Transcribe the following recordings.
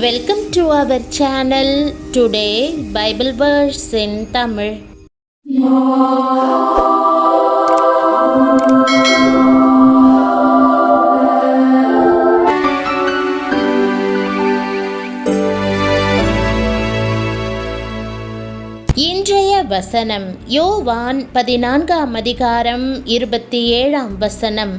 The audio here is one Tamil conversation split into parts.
Welcome to our channel. Today Bible verse in Tamil. இன்றைய வசனம் யோவான் 14:27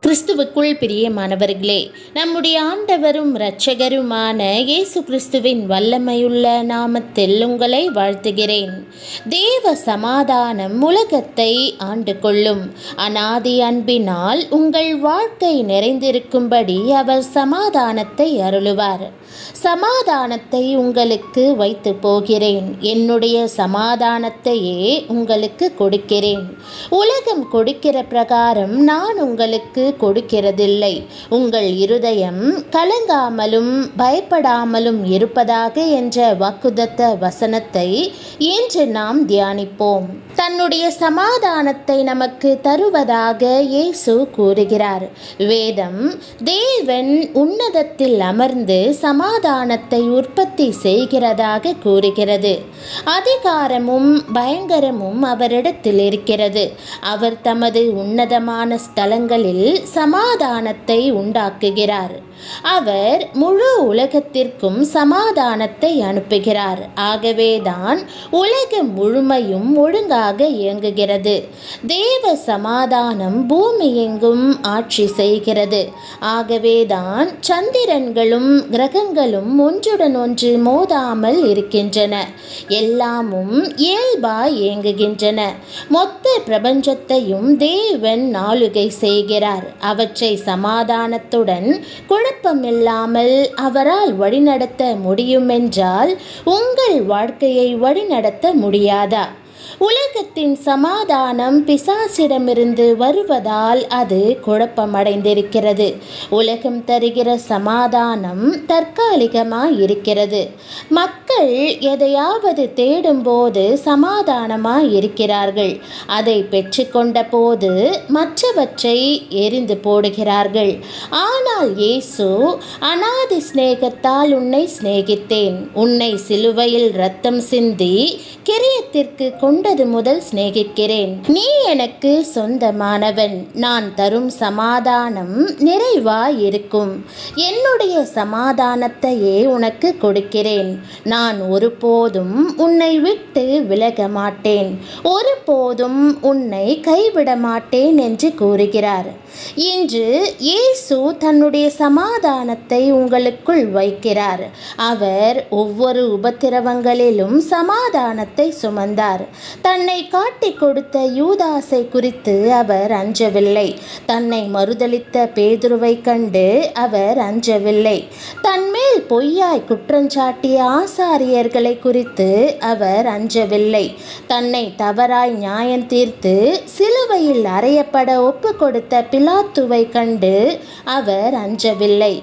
கிறிஸ்துவுக்குள் பிரியமானவர்களே, நம்முடைய ஆண்டவரும் இரட்சகருமான இயேசு கிறிஸ்துவின் வல்லமையுள்ள நாமத்தில் உங்களை வாழ்த்துகிறேன். தேவ சமாதானம் உலகத்தை ஆண்டு கொள்ளும். அநாதி அன்பினால் உங்கள் வாழ்க்கை நிறைந்திருக்கும்படி அவர் சமாதானத்தை அருளுவார். சமாதானத்தை உங்களுக்கு வைத்து போகிறேன், என்னுடைய சமாதானத்தையே உங்களுக்கு கொடுக்கிறேன். உலகம் கொடுக்கிற பிரகாரம் நான் உங்களுக்கு கொடுக்கிறதில்லை. உங்கள் இருதயம் கலங்காமலும் பயப்படாமலும் இருப்பதாக என்ற வாக்குத்தத்த வசனத்தை இன்று நாம் தியானிப்போம். தன்னுடைய சமாதானத்தை நமக்கு தருவதாக இயேசு கூறுகிறார். வேதம் தேவன் உன்னதத்தில் அமர்ந்து சமாதானத்தை உற்பத்தி செய்கிறதாக கூறுகிறது. அதிகாரமும் பயங்கரமும் அவரிடத்தில் இருக்கிறது. அவர் தமது உன்னதமான ஸ்தலங்களில் சமாதானத்தை உண்டாக்குகிறார். அவர் முழு உலகத்திற்கும் சமாதானத்தை அனுப்புகிறார். ஆகவேதான் உலகம் முழுமையும் ஒழுங்காக இயங்குகிறது. தேவ சமாதானம் பூமி எங்கும் ஆட்சி செய்கிறது. ஆகவேதான் சந்திரன்களும் கிரகங்களும் ஒன்றுடன் ஒன்று மோதாமல் இருக்கின்றன. எல்லாமும் இயல்பாய் இயங்குகின்றன. மொத்த பிரபஞ்சத்தையும் தேவன் ஆளுகை செய்கிறார். அவற்றை சமாதானத்துடன் குழப்பமில்லாமல் அவரால் வழிநடத்த முடியுமென்றால் உங்கள் வாழ்க்கையை வழிநடத்த முடியாதா? உலகத்தின் சமாதானம் பிசாசிடமிருந்து வருவதால் அது குழப்பமடைந்திருக்கிறது. உலகம் தருகிற சமாதானம் தற்காலிகமாய் இருக்கிறது. மக்கள் எதையாவது தேடும்போது சமாதானமாய் இருக்கிறார்கள். அதை பெற்றுக்கொண்ட போது மற்றவற்றை எரிந்து போடுகிறார்கள். ஆனால் இயேசு அநாதி சிநேகத்தால் உன்னை சிநேகித்தேன், உன்னை சிலுவையில் இரத்தம் சிந்தி கிரியத்திற்கு கொண்டது முதல் சிநேகிக்கிறேன். நீ எனக்கு சொந்தமானவன். நான் தரும் சமாதானம் நிறைவாய் இருக்கும். என்னுடைய சமாதானத்தையே உனக்கு கொடுக்கிறேன். நான் ஒருபோதும் உன்னை விட்டு விலக மாட்டேன், ஒருபோதும் உன்னை கைவிட மாட்டேன் என்று கூறுகிறார். இன்று இயேசு தன்னுடைய சமாதானத்தை உங்களுக்குள் வைக்கிறார். அவர் ஒவ்வொரு உபத்திரவங்களிலும் சமாதானத்தை சுமந்தார். தன்னை காட்டி கொடுத்த யூதாசை குறித்து அவர் அஞ்சவில்லை. தன்னை மறுதலித்த பேதுருவை கண்டு அவர் அஞ்சவில்லை. தன்மேல் பொய்யாய் குற்றஞ்சாட்டிய ஆசாரியர்களை குறித்து அவர் அஞ்சவில்லை. தன்னை தவறாய் நியாயம் தீர்த்து சிலுவையில் அறையப்பட ஒப்பு கொடுத்த பிலாத்துவை கண்டு அவர் அஞ்சவில்லை.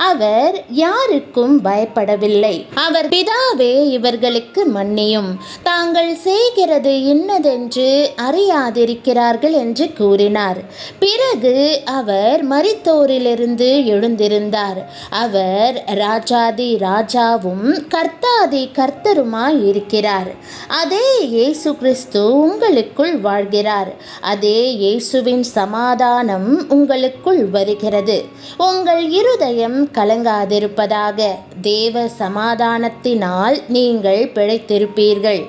அவர் யாருக்கும் பயப்படவில்லை. அவர் பிதாவே இவர்களுக்கு மன்னியும், தாங்கள் செய்கிறது இன்னதென்று அறியாதிருக்கிறார்கள் என்று கூறினார். பிறகு அவர் மரித்தோரிலிருந்து எழுந்திருந்தார். அவர் ராஜாதி ராஜாவும் கர்த்தாதி கர்த்தருமாய் இருக்கிறார். அதே இயேசு கிறிஸ்து உங்களுக்குள் வாழ்கிறார். அதே இயேசுவின் சமாதானம் உங்களுக்குள் வருகிறது. உங்கள் இருதயம் கலங்காதிருப்பதாக. தேவ சமாதானத்தினால் நீங்கள் பிழைத்திருப்பீர்கள்.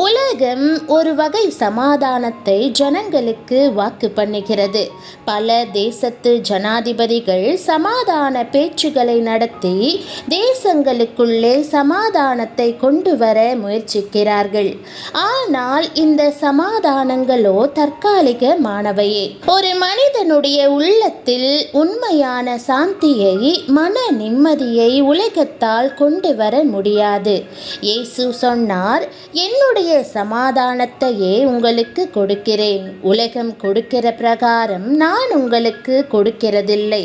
உலகம் ஒரு வகை சமாதானத்தை ஜனங்களுக்கு வாக்கு பண்ணுகிறது. பல தேசத்து ஜனாதிபதிகள் சமாதான பேச்சுகளை நடத்தி தேசங்களுக்குள்ளே சமாதானத்தை கொண்டு வர முயற்சிக்கிறார்கள். ஆனால் இந்த சமாதானங்களோ தற்காலிகமானவையே. ஒரு மனிதனுடைய உள்ளத்தில் உண்மையான சாந்தியை, மன நிம்மதியை உலகத்தால் கொண்டு வர முடியாது. இயேசு சொன்னார், என்னுடைய சமாதானத்தையே உங்களுக்கு கொடுக்கிறேன். உலகம் கொடுக்கிற பிரகாரம் நான் உங்களுக்கு கொடுக்கிறதில்லை.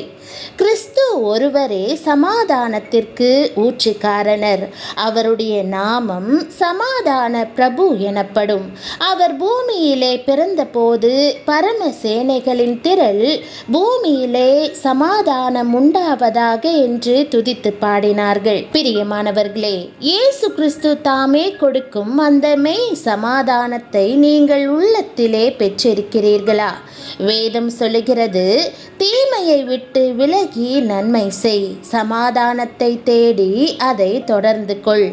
கிறிஸ்து ஒருவரே சமாதானத்திற்கு ஊற்றுக்காரனர். அவருடைய நாமம் சமாதான பிரபு எனப்படும். அவர் பூமியிலே பிறந்தபோது பரம சேனைகளின் திரள் பூமியிலே சமாதானம் உண்டாவதாக என்று துதித்து பாடினார்கள். பிரியமானவர்களே, இயேசு கிறிஸ்து தாமே கொடுக்கும் அந்த மெய் சமாதானத்தை நீங்கள் உள்ளத்திலே பெற்றிருக்கிறீர்களா? வேதம் சொல்லுகிறது, தீமையை விட்டு விலகி நன்மை செய், சமாதானத்தை தேடி அதை தொடர்ந்து கொள்.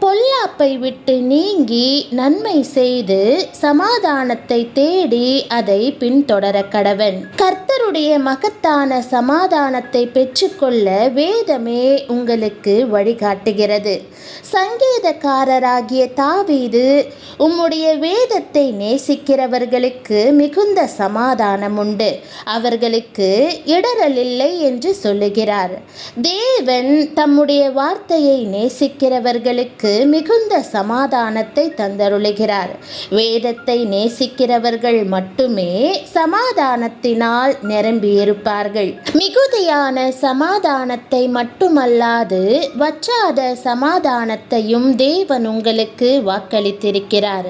பொல்லாப்பை விட்டு நீங்கி நன்மை செய்து சமாதானத்தை தேடி அதை பின்தொடர கடவன். கர்த்தருடைய மகத்தான சமாதானத்தை பெற்றுக்கொள்ள வேதமே உங்களுக்கு வழிகாட்டுகிறது. சங்கீதக்காரராகிய தாவீது, உம்முடைய வேதத்தை நேசிக்கிறவர்களுக்கு மிகுந்த சமாதானம் உண்டு, அவர்களுக்கு இடரல் இல்லை என்று சொல்லுகிறார். தேவன் தம்முடைய வார்த்தையை நேசிக்கிறவர்களுக்கு மிகுந்த சமாதானத்தை தந்தருளுகிறார். வேதத்தை நேசிக்கிறவர்கள் மட்டுமே சமாதானத்தினால் நிரம்பியிருப்பார்கள். மிகுதியான சமாதானத்தை மட்டுமல்லாது வற்றாத சமாதானத்தையும் தேவன் உங்களுக்கு வாக்களித்திருக்கிறார்.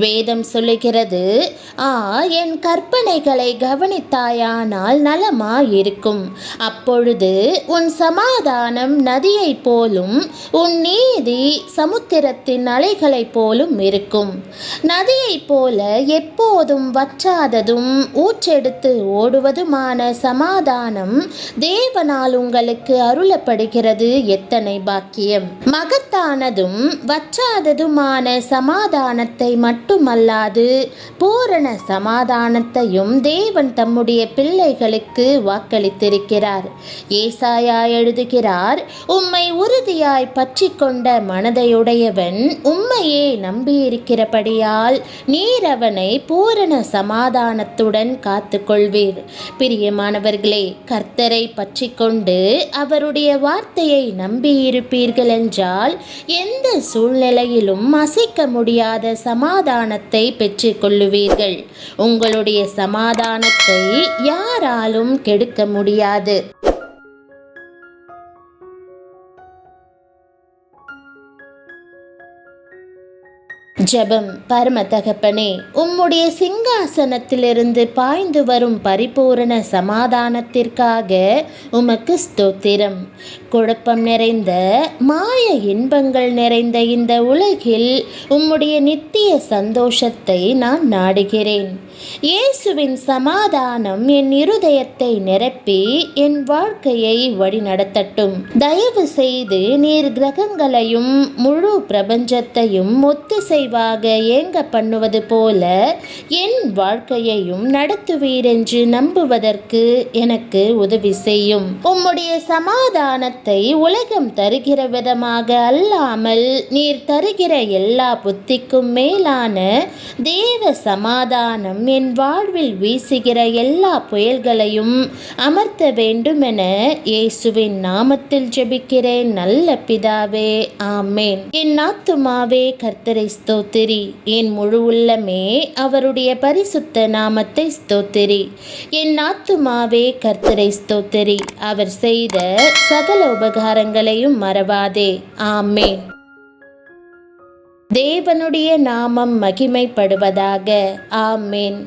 வேதம் சொல்லுகிறது, என் கற்பனைகளை கவனித்தாயானால் நலமாயிருக்கும், அப்பொழுது உன் சமாதானம் நதியைப் போலும் உன் நீதி சமுத்திரத்தின் அலைகளைப் போலும் இருக்கும். நதியைப் போல எப்போதும் வற்றாததும் ஊற்றெடுத்து ஓடுவதுமான சமாதானம் தேவனால் உங்களுக்கு அருளப்படுகிறது. எத்தனை பாக்கியம்! மகத்தானதும் வற்றாததுமான சமாதானத்தை மட்டுமல்லாது பூரண சமாதானத்தையும் தேவன் தம்முடைய பிள்ளைகளுக்கு வாக்களித்திருக்கிறார். ஏசாயா எழுதுகிறார், உம்மை உறுதியாய் பற்றி கொண்ட மனதையுடையவன் உம்மையே நம்பியிருக்கிறபடியால் நீர் அவனை பூரண சமாதானத்துடன் காத்து கொள்வீர். பிரியமானவர்களே, கர்த்தரை பற்றி கொண்டு அவருடைய வார்த்தையை நம்பியிருப்பீர்கள் என்றால் எந்த சூழ்நிலையிலும் அசைக்க முடியாத சமாதானத்தை பெற்றுக்கொள்ளுவீர்கள். உங்களுடைய சமாதானத்தை யாராலும் கெடுக்க முடியாது. ஜெபம். பரம தகப்பனே, உம்முடைய சிங்காசனத்திலிருந்து பாய்ந்து வரும் பரிபூரண சமாதானத்திற்காக உமக்கு ஸ்தோத்திரம். குழப்பம் நிறைந்த மாய இன்பங்கள் நிறைந்த இந்த உலகில் உம்முடைய நித்திய சந்தோஷத்தை நான் நாடுகிறேன். இயேசுவின் சமாதானம் என் இருதயத்தை நிரப்பி என் வாழ்க்கையை வழிநடத்தட்டும். தயவு செய்து நீர் கிரகங்களையும் முழு பிரபஞ்சத்தையும் ஒத்திசைவாக ஏங்க பண்ணுவது போல என் வாழ்க்கையையும் நடத்துவீரென்று நம்புவதற்கு எனக்கு உதவி செய்யும். உம்முடைய சமாதானத்தை உலகம் தருகிற விதமாக அல்லாமல் நீர் தருகிற எல்லா புத்திக்கும் மேலான தேவ சமாதானம் என் வாழ்வில் வீசுகிற எல்லா புயல்களையும் அமர்த்த வேண்டும் என இயேசுவின் நாமத்தில் ஜெபிக்கிறேன் நல்ல பிதாவே, ஆமேன். என் ஆத்துமாவே கர்த்தரை ஸ்தோத்திரி, என் முழு உள்ளமே அவருடைய பரிசுத்த நாமத்தை ஸ்தோத்திரி. என் ஆத்துமாவே கர்த்தரை ஸ்தோத்திரி, அவர் செய்த சகல உபகாரங்களையும் மறவாதே. ஆமேன். தேவனுடைய நாமம் மகிமைப்படுவதாக. ஆமேன்.